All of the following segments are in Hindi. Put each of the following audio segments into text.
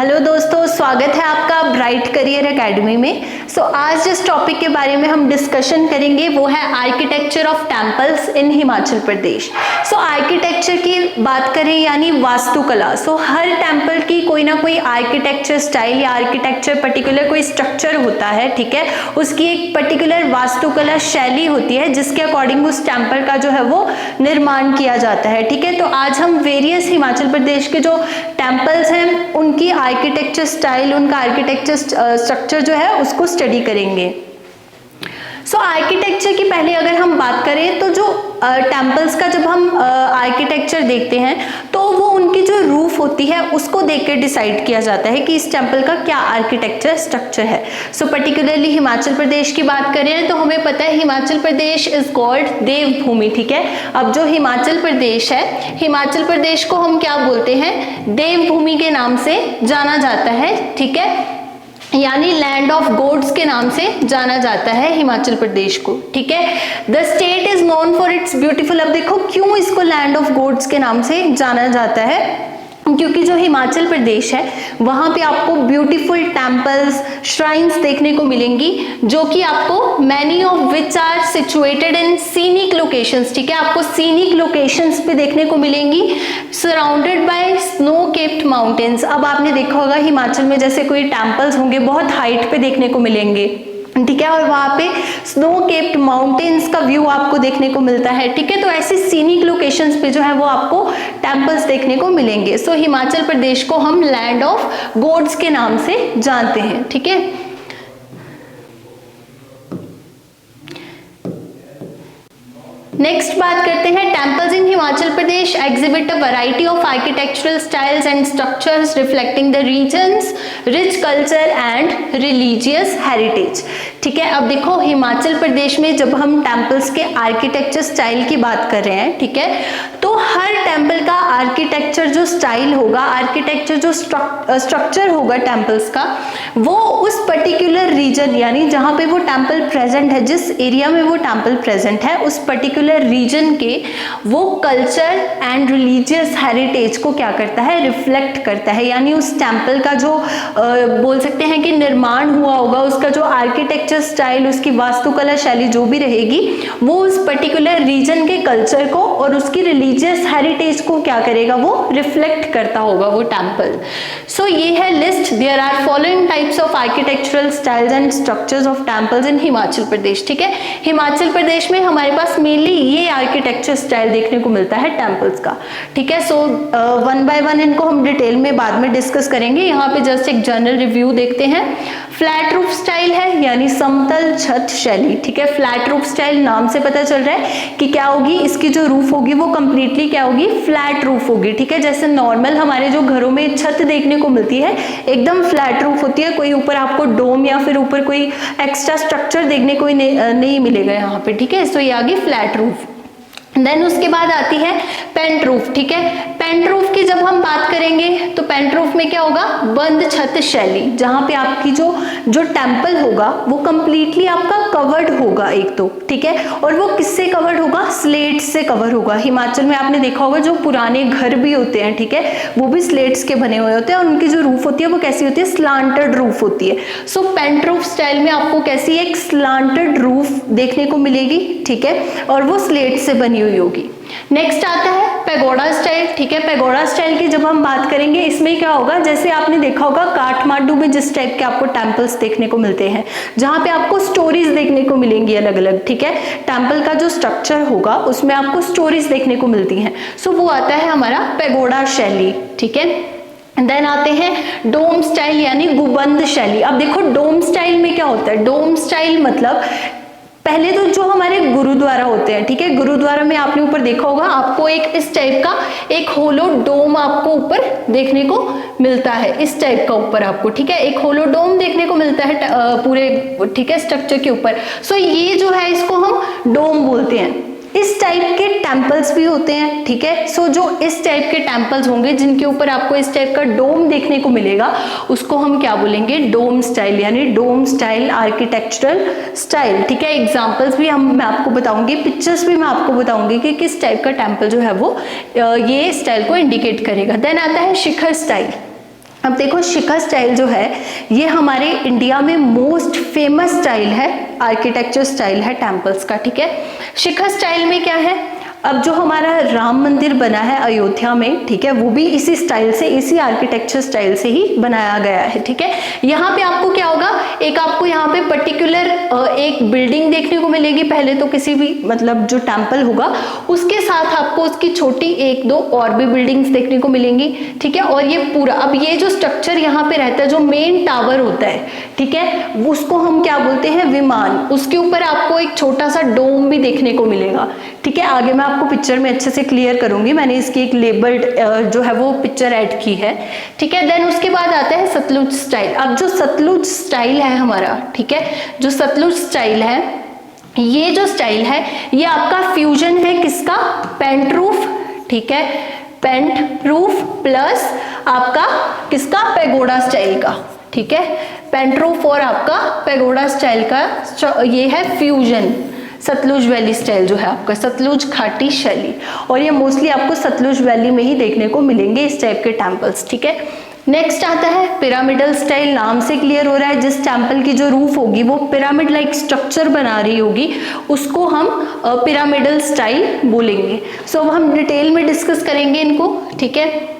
हेलो दोस्तों, स्वागत है आपका ब्राइट करियर एकेडमी में। आज जिस टॉपिक के बारे में हम डिस्कशन करेंगे वो है architecture of temples in Himachal Pradesh. Architecture की बात करें यानी वास्तुकला। हर टेम्पल की कोई ना कोई आर्किटेक्चर स्टाइल या आर्किटेक्चर पर्टिकुलर कोई स्ट्रक्चर होता है, ठीक है। उसकी एक पर्टिकुलर वास्तुकला शैली होती है जिसके अकॉर्डिंग उस टेम्पल का जो है वो निर्माण किया जाता है, ठीक है। तो आज हम वेरियस हिमाचल प्रदेश के जो टेम्पल्स हैं उनकी आर्किटेक्चर स्टाइल, उनका आर्किटेक्चर स्ट्रक्चर जो है उसको स्टडी करेंगे। आर्किटेक्चर की पहले अगर हम बात करें तो जो टेम्पल्स का जब हम आर्किटेक्चर देखते हैं तो वो उनकी जो रूफ होती है उसको देख के डिसाइड किया जाता है कि इस टेम्पल का क्या आर्किटेक्चर स्ट्रक्चर है। पर्टिकुलरली हिमाचल प्रदेश की बात करें तो हमें पता है हिमाचल प्रदेश इज कॉल्ड देवभूमि, ठीक है। अब जो हिमाचल प्रदेश है, हिमाचल प्रदेश को हम क्या बोलते हैं, देवभूमि के नाम से जाना जाता है, ठीक है, यानी लैंड ऑफ गॉड्स के नाम से जाना जाता है हिमाचल प्रदेश को, ठीक है। The state is known for its beautiful. अब देखो क्यों इसको लैंड ऑफ गॉड्स के नाम से जाना जाता है, क्योंकि जो हिमाचल प्रदेश है वहां पे आपको ब्यूटीफुल टेम्पल्स, श्राइन्स देखने को मिलेंगी जो कि आपको many of which are situated in scenic locations, ठीक है। आपको सीनिक लोकेशंस पे देखने को मिलेंगी surrounded by snow capped mountains. अब आपने देखा होगा हिमाचल में जैसे कोई टेम्पल्स होंगे बहुत हाइट पे देखने को मिलेंगे, ठीक है, और वहां पे स्नो केप्ड माउंटेन्स का व्यू आपको देखने को मिलता है, ठीक है। तो ऐसे सीनिक लोकेशंस पे जो है वो आपको टेम्पल्स देखने को मिलेंगे। हिमाचल प्रदेश को हम लैंड ऑफ गॉड्स के नाम से जानते हैं, ठीक है। नेक्स्ट बात करते हैं, temples in Himachal Pradesh exhibit a variety of architectural styles and structures reflecting the region's rich culture and religious heritage, ठीक है। अब देखो हिमाचल प्रदेश में जब हम टेम्पल्स के आर्किटेक्चर स्टाइल की बात कर रहे हैं, ठीक है, तो हर टेम्पल का आर्किटेक्चर जो स्टाइल होगा, आर्किटेक्चर जो स्ट्रक्चर होगा टेम्पल्स का, वो उस पर्टिकुलर रीजन यानी जहां पे वो टेम्पल प्रेजेंट है, जिस एरिया में वो टेम्पल प्रेजेंट है, उस पर्टिकुलर रीजन के वो कल्चर एंड रिलीजियस हेरिटेज को क्या करता है, रिफ्लेक्ट करता है। यानी उस टेम्पल का जो बोल सकते हैं कि निर्माण हुआ होगा, उसका जो आर्किटेक्चर स्टाइल, उसकी वास्तुकला शैली जो भी रहेगी, वो उस पर्टिकुलर रीजन के कल्चर को और उसकी रिलीजियस हेरिटेज को क्या करेगा, वो रिफ्लेक्ट करता होगा वो टेम्पल। ये है list. There are following types of architectural styles and structures of temples in Himachal Pradesh, ठीक है। हिमाचल प्रदेश में हमारे पास मेनली ये आर्किटेक्चर स्टाइल देखने को मिलता है टेम्पल्स का, ठीक है। वन बाय वन इनको हम डिटेल में बाद में डिस्कस करेंगे। यहाँ पे जस्ट एक जनरल रिव्यू देखते हैं। फ्लैट रूफ स्टाइल है यानी समतल छत शैली, ठीक है। फ्लैट रूफ स्टाइल नाम से पता चल रहा है कि क्या होगी, इसकी जो रूफ होगी वो कंप्लीटली क्या होगी, फ्लैट रूफ होगी, ठीक है। जैसे नॉर्मल हमारे जो घरों में छत देखने को मिलती है एकदम फ्लैट रूफ होती है, कोई ऊपर आपको डोम या फिर ऊपर कोई एक्स्ट्रा स्ट्रक्चर देखने को नहीं मिलेगा यहाँ पे, ठीक है। ये आ गई फ्लैट रूफ। देन उसके बाद आती है पेंट रूफ, ठीक है। पेंट रूफ की जब हम बात करेंगे तो पेंट रूफ में क्या होगा, बंद छत शैली, जहां पे आपकी जो टेम्पल होगा वो कंप्लीटली आपका कवर्ड होगा एक तो, ठीक है। और वो किससे कवर्ड होगा, स्लेट से कवर होगा। हिमाचल में आपने देखा होगा जो पुराने घर भी होते हैं, ठीक है, वो भी स्लेट्स के बने हुए होते हैं और उनकी जो रूफ होती है वो कैसी होती है, स्लांटेड रूफ होती है। पेंट रूफ स्टाइल में आपको कैसी एक स्लांटेड रूफ देखने को मिलेगी, ठीक है, और वो स्लेट से बनी हुई होगी। नेक्स्ट आता है पैगोडा स्टाइल, ठीक है। पैगोडा स्टाइल की जब हम बात करेंगे इसमें क्या होगा, जैसे आपने देखा होगा काठमांडू में जिस टाइप के आपको टेम्पल्स देखने को मिलते हैं, जहां पे आपको स्टोरीज देखने को मिलेंगी अलग अलग, ठीक है। टेम्पल का जो स्ट्रक्चर होगा उसमें आपको स्टोरीज देखने को मिलती हैं। वो आता है हमारा पैगोडा शैली, ठीक है। देन आते हैं डोम स्टाइल यानी गुंबद शैली। अब देखो डोम स्टाइल में क्या होता है, डोम स्टाइल मतलब पहले तो जो हमारे गुरुद्वारा होते हैं, ठीक है, गुरुद्वारा में आपने ऊपर देखा होगा आपको एक इस टाइप का एक होलो डोम आपको ऊपर देखने को मिलता है, इस टाइप का ऊपर आपको, ठीक है, एक होलो डोम देखने को मिलता है पूरे, ठीक है, स्ट्रक्चर के ऊपर। ये जो है इसको हम डोम बोलते हैं। इस टाइप के टेम्पल्स भी होते हैं, ठीक है। जो इस टाइप के टेम्पल्स होंगे जिनके ऊपर आपको इस टाइप का डोम देखने को मिलेगा उसको हम क्या बोलेंगे, डोम स्टाइल यानी डोम स्टाइल आर्किटेक्चरल स्टाइल, ठीक है। एग्जांपल्स भी मैं आपको बताऊंगी, पिक्चर्स भी मैं आपको बताऊंगी कि किस टाइप का टेम्पल जो है वो ये स्टाइल को इंडिकेट करेगा। देन आता है शिखर स्टाइल। अब देखो शिखर स्टाइल जो है ये हमारे इंडिया में मोस्ट फेमस स्टाइल है, आर्किटेक्चर स्टाइल है टेम्पल्स का, ठीक है। शिखर स्टाइल में क्या है, अब जो हमारा राम मंदिर बना है अयोध्या में, ठीक है, वो भी इसी स्टाइल से, इसी आर्किटेक्चर स्टाइल से ही बनाया गया है, ठीक है। यहाँ पे आपको क्या होगा, एक आपको यहाँ पे पर्टिकुलर एक बिल्डिंग देखने को मिलेगी पहले तो, किसी भी मतलब जो टेम्पल होगा उसके साथ आपको उसकी छोटी एक दो और भी बिल्डिंग्स देखने को मिलेंगी, ठीक है। और ये पूरा, अब ये जो स्ट्रक्चर यहाँ पे रहता है, जो मेन टावर होता है, ठीक है, उसको हम क्या बोलते हैं, विमान, उसके ऊपर आपको एक छोटा सा डोम भी देखने को मिलेगा, ठीक है। आगे मैं आपको पिक्चर में अच्छे से क्लियर करूंगी, मैंने इसकी एक लेबल्ड जो है वो पिक्चर ऐड की है, ठीक है। देन उसके बाद आता है सतलुज स्टाइल। अब जो सतलुज स्टाइल है हमारा, ठीक है, जो सतलुज स्टाइल है, ये जो स्टाइल है ये आपका फ्यूजन है किसका, पेंट रूफ, ठीक है, पेंट रूफ प्लस आपका किसका, पैगोडा स्टाइल का, ठीक है, पेंट रूफ और आपका पैगोडा स्टाइल का ये है फ्यूजन, सतलुज वैली स्टाइल जो है आपका, सतलुज घाटी शैली, और ये मोस्टली आपको सतलुज वैली में ही देखने को मिलेंगे इस टाइप के टेम्पल्स, ठीक है। नेक्स्ट आता है पिरामिडल स्टाइल। नाम से क्लियर हो रहा है, जिस टेम्पल की जो रूफ होगी वो पिरामिड लाइक स्ट्रक्चर बना रही होगी उसको हम पिरामिडल स्टाइल बोलेंगे। सो अब हम डिटेल में डिस्कस करेंगे इनको, ठीक है।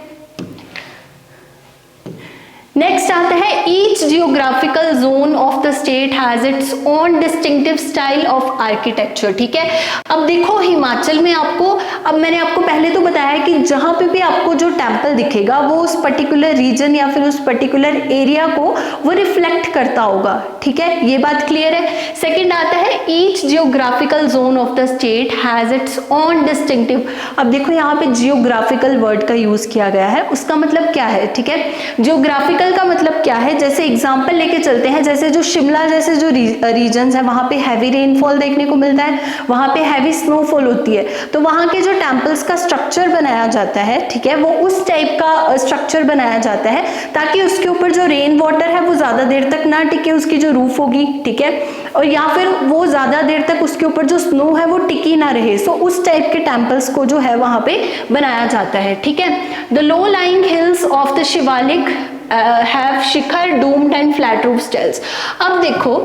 नेक्स्ट आता है each geographical zone of the state has its own distinctive style of architecture, ठीक है। अब देखो हिमाचल में आपको, अब मैंने आपको पहले तो बताया कि जहां पे भी आपको जो टेम्पल दिखेगा वो उस पर्टिकुलर रीजन या फिर उस पर्टिकुलर एरिया को वो रिफ्लेक्ट करता होगा, ठीक है, ये बात क्लियर है। सेकेंड आता है each geographical zone of the state has its own distinctive. अब देखो यहाँ पे जियोग्राफिकल वर्ड का यूज किया गया है, उसका मतलब क्या है, ठीक है। जियोग्राफिकल का मतलब क्या है, जैसे एग्जांपल लेके चलते हैं, जैसे जो शिमला जैसे जो रीजन्स है वहां पे हैवी रेनफॉल देखने को मिलता है, वहां पे हैवी स्नोफॉल होती है, तो वहां के जो टेम्पल्स का स्ट्रक्चर बनाया जाता है, ठीक है, वो उस टाइप का स्ट्रक्चर बनाया जाता है ताकि उसके ऊपर जो रेन वाटर है वो ज्यादा देर तक ना टिके, उसकी जो रूफ होगी, ठीक है, और या फिर वो ज्यादा देर तक उसके ऊपर जो स्नो है वो टिकी ना रहे, सो उस टाइप के टेम्पल्स को जो है वहां पे बनाया जाता है, ठीक है। The low lying hills of the Shivalik have Shikhar, doomed and flat roof styles. अब देखो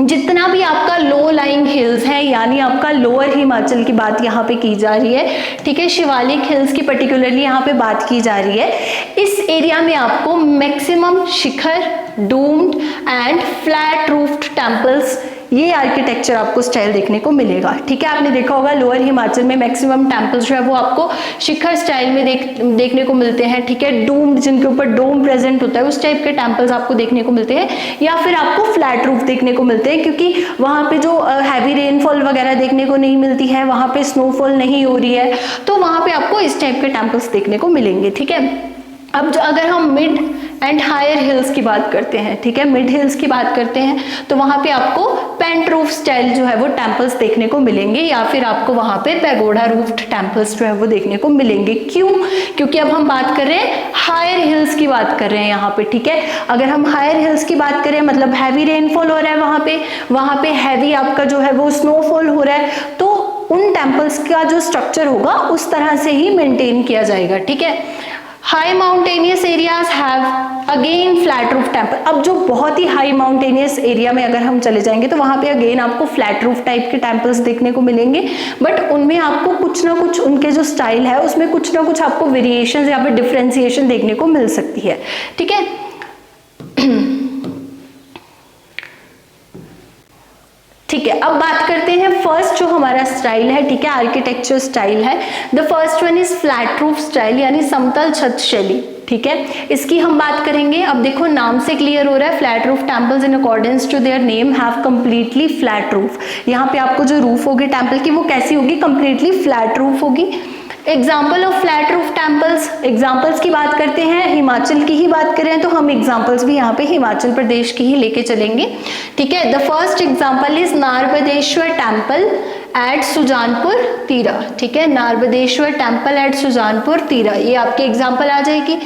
जितना भी आपका लो लाइंग हिल्स है, यानी आपका लोअर हिमाचल की बात यहाँ पे की जा रही है, ठीक है, शिवालिक हिल्स की पर्टिकुलरली यहाँ पे बात की जा रही है, इस एरिया में आपको maximum Shikhar, doomed and flat roofed temples, ये आर्किटेक्चर आपको स्टाइल देखने को मिलेगा, ठीक है। आपने देखा होगा लोअर हिमाचल में मैक्सिमम टेम्पल्स जो है वो आपको शिखर स्टाइल में देखने को मिलते हैं, ठीक है, डूम जिनके ऊपर डोम प्रेजेंट होता है उस टाइप के टेम्पल्स आपको देखने को मिलते हैं, या फिर आपको फ्लैट रूफ देखने को मिलते हैं, क्योंकि वहां पे जो हैवी रेनफॉल वगैरह देखने को नहीं मिलती है, वहां पे स्नोफॉल नहीं हो रही है, तो वहां पे आपको इस टाइप के टेम्पल्स देखने को मिलेंगे, ठीक है। अब जो अगर हम मिड एंड हायर हिल्स की बात करते हैं, ठीक है, मिड हिल्स की बात करते हैं, तो वहां पे आपको पेंट रूफ स्टाइल जो है वो टेम्पल्स देखने को मिलेंगे, या फिर आपको वहां पे पैगोडा रूफ्ड टेम्पल्स जो है वो देखने को मिलेंगे। क्यों? क्योंकि अब हम बात कर रहे हैं हायर हिल्स की बात कर रहे हैं यहाँ पे, ठीक है। अगर हम हायर हिल्स की बात करें, मतलब हैवी रेनफॉल हो रहा है वहां पे हैवी आपका जो है वो स्नोफॉल हो रहा है, तो उन टेम्पल्स का जो स्ट्रक्चर होगा उस तरह से ही मेंटेन किया जाएगा, ठीक है। High mountainous areas have again flat roof temple. अब जो बहुत ही हाई माउंटेनियस एरिया में अगर हम चले जाएंगे तो वहां पे अगेन आपको फ्लैट रूफ टाइप के टेम्पल्स देखने को मिलेंगे, बट उनमें आपको कुछ ना कुछ उनके जो स्टाइल है उसमें कुछ ना कुछ आपको वेरिएशंस या फिर डिफरेंशिएशन देखने को मिल सकती है, ठीक है। ठीक है, अब बात करते हैं फर्स्ट जो हमारा स्टाइल है, ठीक है, आर्किटेक्चर स्टाइल है। The first one is flat roof style, यानी समतल छत शैली, ठीक है, इसकी हम बात करेंगे। अब देखो नाम से क्लियर हो रहा है, flat roof temples in accordance to their name have completely flat roof. यहाँ पे आपको जो रूफ होगी टेम्पल की वो कैसी होगी, कंप्लीटली फ्लैट रूफ होगी। Example of flat roof temples, examples की बात करते हैं, हिमाचल की ही बात करें तो हम एग्जाम्पल्स भी यहाँ पे हिमाचल प्रदेश की ही लेके चलेंगे, ठीक है। The first example is Narbadeshwar temple at Sujanpur Tira, ठीक है, नारबदेश्वर टेम्पल एट सुजानपुर तीरा, ये आपकी एग्जाम्पल आ जाएगी।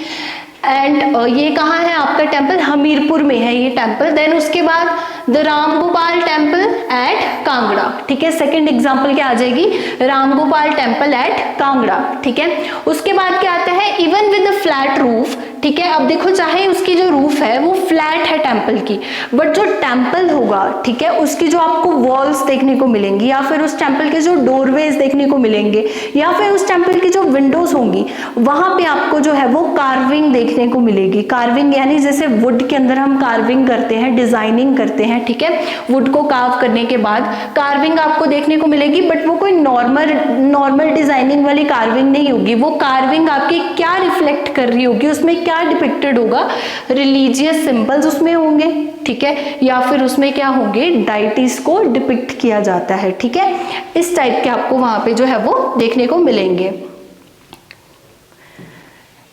एंड ये कहाँ है आपका टेम्पल, हमीरपुर में है ये टेम्पल। देन उसके बाद the Ramgopal temple at Kangra, ठीक है, सेकंड एग्जांपल क्या आ जाएगी, रामगोपाल टेम्पल एट कांगड़ा, ठीक है। उसके बाद क्या आता है, even with the flat roof ठीक है। अब देखो चाहे उसकी जो रूफ है वो फ्लैट है टेम्पल की, बट जो टेम्पल होगा, ठीक है, उसकी जो आपको वॉल्स देखने को मिलेंगी, या फिर उस टेम्पल के जो डोरवेज देखने को मिलेंगे, या फिर उस टेम्पल की जो विंडोज होंगी, वहां पे आपको जो है वो कार्विंग देखने को मिलेगी। कार्विंग यानी जैसे वुड के अंदर हम कार्विंग करते हैं, डिजाइनिंग करते हैं, ठीक है, वुड को कार्व करने के बाद कार्विंग आपको देखने को मिलेगी, बट वो कोई नॉर्मल डिजाइनिंग वाली कार्विंग नहीं होगी। वो कार्विंग आपकी क्या रिफ्लेक्ट कर रही होगी, उसमें क्या डिपिक्टेड होगा, रिलीजियस सिंबल्स उसमें होंगे, ठीक है, या फिर उसमें क्या होंगे, डाइटीज को डिपिक्ट किया जाता है, ठीक है। इस टाइप के आपको वहां पे जो है वो देखने को मिलेंगे।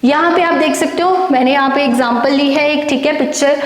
यहाँ पे आप देख सकते हो, मैंने यहाँ पे एग्जांपल ली है एक, ठीक है, पिक्चर,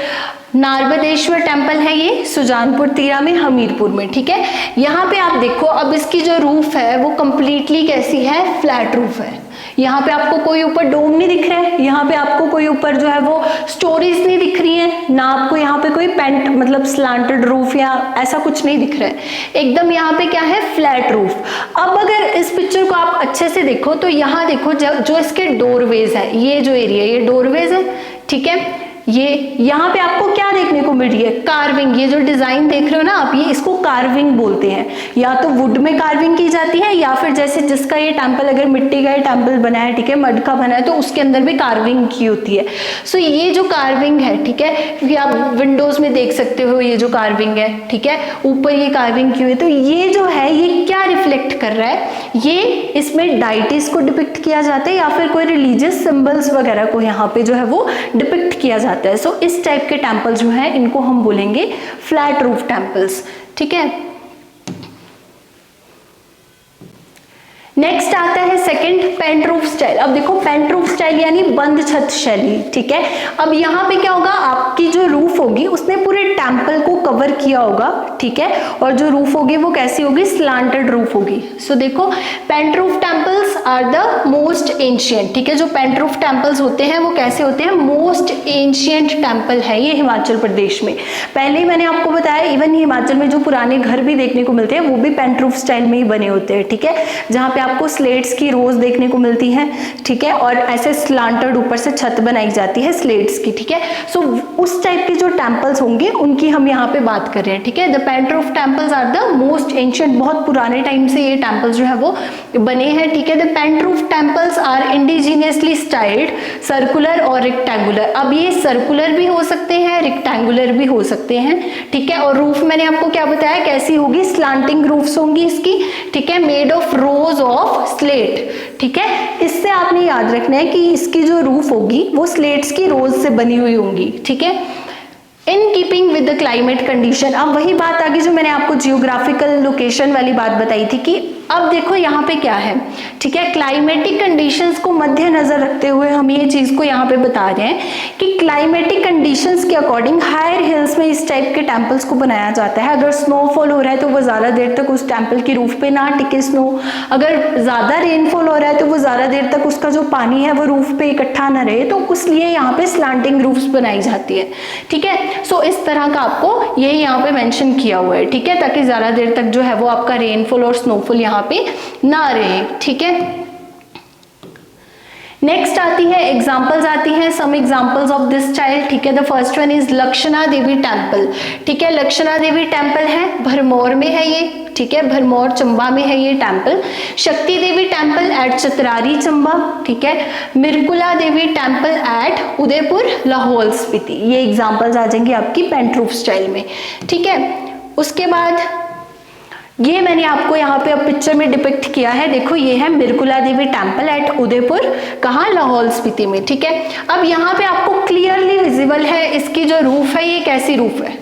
नारबदेश्वर टेम्पल है ये, सुजानपुर तीरा में, हमीरपुर में, ठीक है। यहाँ पे आप देखो, अब इसकी जो रूफ है वो कंप्लीटली कैसी है, फ्लैट रूफ है। यहाँ पे आपको कोई ऊपर डोम नहीं दिख रहा है, यहाँ पे आपको कोई ऊपर जो है वो स्टोरीज नहीं दिख रही है, ना आपको यहाँ पे कोई पेंट मतलब स्लांटेड रूफ या ऐसा कुछ नहीं दिख रहा है, एकदम यहाँ पे क्या है, फ्लैट रूफ। अब अगर इस पिक्चर को आप अच्छे से देखो तो यहाँ देखो जो इसके डोरवेज है, ये जो एरिया, ये डोरवेज है, ठीक है, ये यहाँ पे आपको क्या देखने को मिल रही है, कार्विंग। ये जो डिजाइन देख रहे हो ना आप, ये इसको कार्विंग बोलते हैं। या तो वुड में कार्विंग की जाती है, या फिर जैसे जिसका ये टेम्पल, अगर मिट्टी का ये टेम्पल बना है, ठीक है, मड का बना है, तो उसके अंदर भी कार्विंग की होती है। सो ये जो कार्विंग है, ठीक है, क्योंकि आप विंडोज में देख सकते हो ये जो कार्विंग है, ठीक है, ऊपर ये कार्विंग की हुई है, तो ये जो है ये क्या रिफ्लेक्ट कर रहा है, ये इसमें डाइटिस को डिपिक्ट किया जाता है, या फिर कोई रिलीजियस सिंबल्स वगैरह को यहाँ पे जो है वो डिपिक्ट किया जाता है। सो इस टाइप के टेम्पल जो है इनको हम बोलेंगे फ्लैट रूफ टेम्पल्स, ठीक है। नेक्स्ट आता है सेकंड, पेंट रूफ स्टाइल। अब देखो पेंट रूफ स्टाइल यानी बंद छत शैली, ठीक है। अब यहाँ पे क्या होगा, आपकी जो रूफ होगी उसने पूरे टेम्पल को कवर किया होगा, ठीक है, और जो रूफ होगी वो कैसी होगी, स्लांटेड रूफ होगी। सो देखो pent roof temples are the most ancient, ठीक है, जो पेंट रूफ टेम्पल्स होते हैं वो कैसे होते हैं, मोस्ट एंशियंट टेम्पल है ये हिमाचल प्रदेश में। पहले ही मैंने आपको बताया, इवन हिमाचल में जो पुराने घर भी देखने को मिलते हैं वो भी पेंट रूफ स्टाइल में ही बने होते हैं, ठीक है, जहाँ पे आपको स्लेट्स की रोज देखने को मिलती हैं, ठीक है, और ऐसे स्लांटेड ऊपर से छत बनाई जाती है स्लेट्स की, ठीक है। सो उस टाइप के जो टेम्पल्स होंगे उनकी हम यहाँ पे बात कर रहे हैं, ठीक है। The pent roof temples are the most ancient, बहुत पुराने टाइम से ये टेम्पल्स जो है वो बने हैं, ठीक है। The pent roof temples are indigenously styled, circular और रेक्टेंगुलर। अब ये सर्कुलर भी हो सकते हैं, रेक्टेंगुलर भी हो सकते हैं, ठीक है। और रूफ मैंने आपको क्या बताया कैसी होगी, स्लांटिंग रूफ्स होंगी इसकी, ठीक है, made of rose of slate, ठीक है। इससे आपने याद रखना है कि इसकी जो रूफ होगी वो स्लेट्स की रोज से बनी हुई होंगी, ठीक है। In keeping with the climate condition. अब वही बात आ गई जो मैंने आपको जियोग्राफिकल लोकेशन वाली बात बताई थी कि अब देखो यहाँ पे क्या है, ठीक है, क्लाइमेटिक कंडीशंस को मद्देनजर रखते हुए हम ये चीज को यहाँ पे बता रहे हैं कि क्लाइमेटिक कंडीशंस के अकॉर्डिंग हायर हिल्स में इस टाइप के टेम्पल्स को बनाया जाता है। अगर स्नोफॉल हो रहा है तो वो ज्यादा देर तक उस टेम्पल की रूफ पे ना टिके स्नो, अगर ज्यादा रेनफॉल हो रहा है तो वो ज्यादा देर तक उसका जो पानी है वो रूफ पे इकट्ठा ना रहे, तो इसलिए यहाँ पे स्लांटिंग रूफ्स बनाई जाती है, ठीक है। सो इस तरह का आपको ये यहाँ पे मेंशन किया हुआ है, ठीक है, ताकि ज्यादा देर तक जो है वो आपका रेनफॉल और स्नोफॉल यहाँ पे ना रहे, ठीक है। नेक्स्ट आती है एग्जांपल्स आती हैं, some examples of this style, ठीक है। The first one is Lakshana Devi temple, ठीक है, लक्षणा देवी टेम्पल है, भरमौर में है ये, ठीक है, भरमौर चंबा में है ये टेम्पल। शक्ति देवी टेम्पल एट चतरारी चंबा, ठीक है। मिर्कुला देवी टेम्पल एट उदयपुर लाहौल स्पीति। ये एग्जांपल्स आ जाएंगे आपकी पेंट रूफ स्टाइल में, ठीक है। उसके बाद ये मैंने आपको यहाँ पे अब पिक्चर में डिपिक्ट किया है, देखो ये है मिर्कुला देवी टेम्पल एट उदयपुर, कहाँ, लाहौल स्पीति में, ठीक है। अब यहाँ पे आपको क्लियरली विजिबल है इसकी जो रूफ है ये कैसी रूफ है,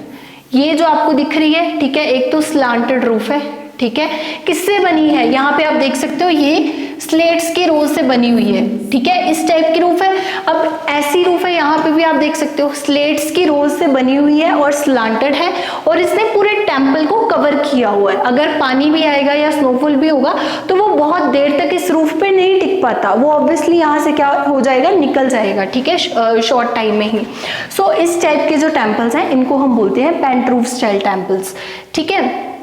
ये जो आपको दिख रही है, ठीक है, एक तो स्लांटेड रूफ है, ठीक है, किससे बनी है, यहाँ पे आप देख सकते हो ये स्लेट्स के रोज से बनी हुई है, ठीक है, इस टाइप की रूफ है। अब ऐसी रूफ है, यहाँ पे भी आप देख सकते हो स्लेट्स की रोज से बनी हुई है और स्लांटेड है, और इसने पूरे टेम्पल को कवर किया हुआ है। अगर पानी भी आएगा या स्नोफॉल भी होगा तो वो बहुत देर तक इस रूफ पे नहीं टिक पाता, वो ऑब्वियसली यहाँ से क्या हो जाएगा, निकल जाएगा, ठीक है, शॉर्ट टाइम में ही। सो इस टाइप के जो टेम्पल्स हैं इनको हम बोलते हैं पेंट रूफ स्टाइल टेम्पल्स, ठीक है।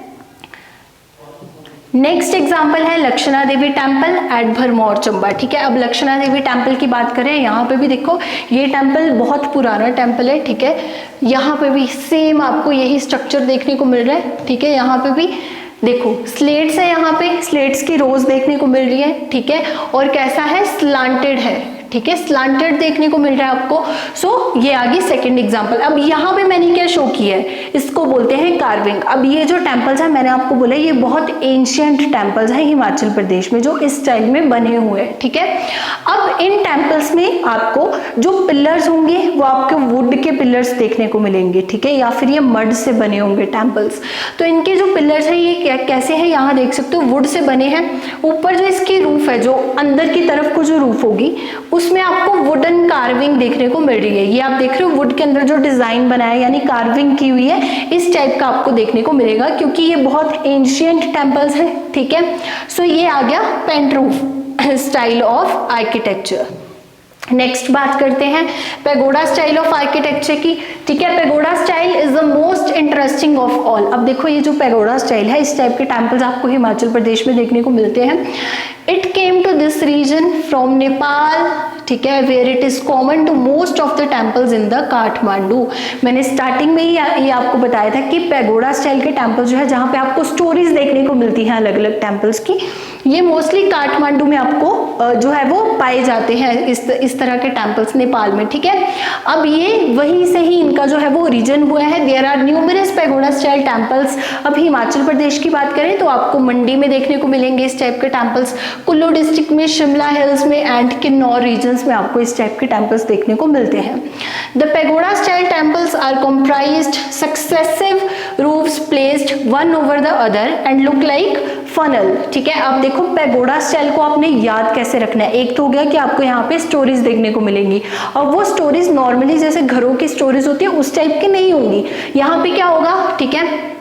नेक्स्ट एग्जाम्पल है लक्षणा देवी टेम्पल एट भरमौर चंबा। ठीक है, अब लक्षणा देवी टेम्पल की बात करें, यहाँ पे भी देखो ये टेम्पल बहुत पुराना टेम्पल है। ठीक है, यहाँ पे भी सेम आपको यही स्ट्रक्चर देखने को मिल रहा है। ठीक है, यहाँ पे भी देखो स्लेट्स है, यहाँ पे स्लेट्स की रोज देखने को मिल रही है। ठीक है, और कैसा है, स्लांटेड है। ठीक है, स्लांटेड देखने को मिल रहा है आपको। सो ये आ गई सेकंड एग्जांपल। अब यहाँ पे मैंने क्या शो किया है, इसको बोलते हैं कार्विंग। अब ये जो टेम्पल्स है मैंने आपको बोला ये बहुत एंशियंट टेम्पल्स हैं हिमाचल प्रदेश में जो इस स्टाइल में बने हुए हैं। ठीक है, अब इन टेम्पल्स में आपको जो पिलर्स होंगे वो आपको वुड के पिलर्स देखने को मिलेंगे। ठीक है, या फिर ये मड से बने होंगे टेम्पल्स। तो इनके जो पिलर्स है ये कैसे है, यहाँ देख सकते हो वुड से बने हैं। ऊपर जो इसकी रूफ है, जो अंदर की तरफ को जो रूफ होगी उसमें आपको वुडन कार्विंग देखने को मिल रही है। ये आप देख रहे हो वुड के अंदर जो डिजाइन बना है यानी कार्विंग की हुई है, इस टाइप का आपको देखने को मिलेगा क्योंकि ये बहुत एंशियंट टेम्पल्स है। ठीक है, सो ये आ गया पेंटरूफ स्टाइल ऑफ आर्किटेक्चर। नेक्स्ट बात करते हैं पैगोडा स्टाइल ऑफ आर्किटेक्चर की। ठीक है, pagoda style is the most interesting of all. अब देखो ये जो पैगोडा स्टाइल है, इस टाइप के टेम्पल्स आपको हिमाचल प्रदेश में देखने को मिलते हैं। It came to this region from Nepal. ठीक है, where it is common to most of the temples in the Kathmandu. मैंने स्टार्टिंग में ही ये आपको बताया था कि पैगोडा स्टाइल के टेम्पल जो है जहाँ पे आपको स्टोरीज देखने को मिलती हैं अलग अलग टेम्पल्स की, ये मोस्टली काठमांडू में आपको जो है वो पाए जाते हैं इस तरह के टेम्पल्स नेपाल में। ठीक है, अब ये वहीं से ही इनका जो है वो ओरिजिन हुआ है। There are numerous pagoda style temples. अब हिमाचल प्रदेश की बात करें तो आपको मंडी में देखने को मिलेंगे इस टाइप के टेम्पल्स, कुल्लू डिस्ट्रिक्ट में, शिमला हिल्स में एंड किन्नौर रीजन्स में आपको इस टाइप के टेम्पल्स देखने को मिलते हैं। The pagoda style temples are comprised successive roofs placed one over the other and look like funnel. ठीक है, अब देखो पैगोडा स्टाइल को आपने याद कैसे रखना है। एक तो हो गया कि आपको यहाँ पे स्टोरीज देखने को मिलेंगी और वो स्टोरीज नॉर्मली जैसे घरों की स्टोरीज होती है उस टाइप की नहीं होंगी। यहाँ पे क्या होगा, ठीक है,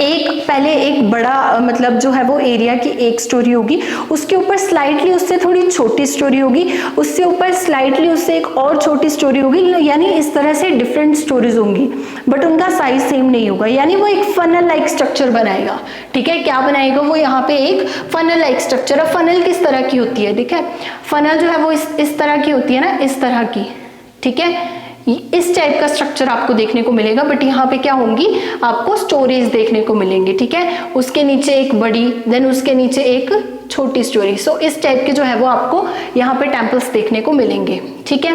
पहले एक बड़ा मतलब जो है वो एरिया की एक स्टोरी होगी, उसके ऊपर स्लाइटली उससे थोड़ी छोटी स्टोरी होगी, उससे ऊपर स्लाइटली उससे एक और छोटी स्टोरी होगी, यानी इस तरह से डिफरेंट स्टोरीज होंगी बट उनका साइज सेम नहीं होगा, यानी वो एक फनल लाइक स्ट्रक्चर बनाएगा। ठीक है, क्या बनाएगा वो, यहाँ पे एक फनल लाइक स्ट्रक्चर। अब फनल किस तरह की होती है, ठीक है, फनल जो है वो इस तरह की होती है ना, इस तरह की। ठीक है, इस टाइप का स्ट्रक्चर आपको देखने को मिलेगा बट यहाँ पे क्या होंगी, आपको स्टोरीज देखने को मिलेंगी। ठीक है, उसके नीचे एक बड़ी, देन उसके नीचे एक छोटी स्टोरी। सो इस टाइप के जो है वो आपको यहाँ पे टेम्पल्स देखने को मिलेंगे। ठीक है,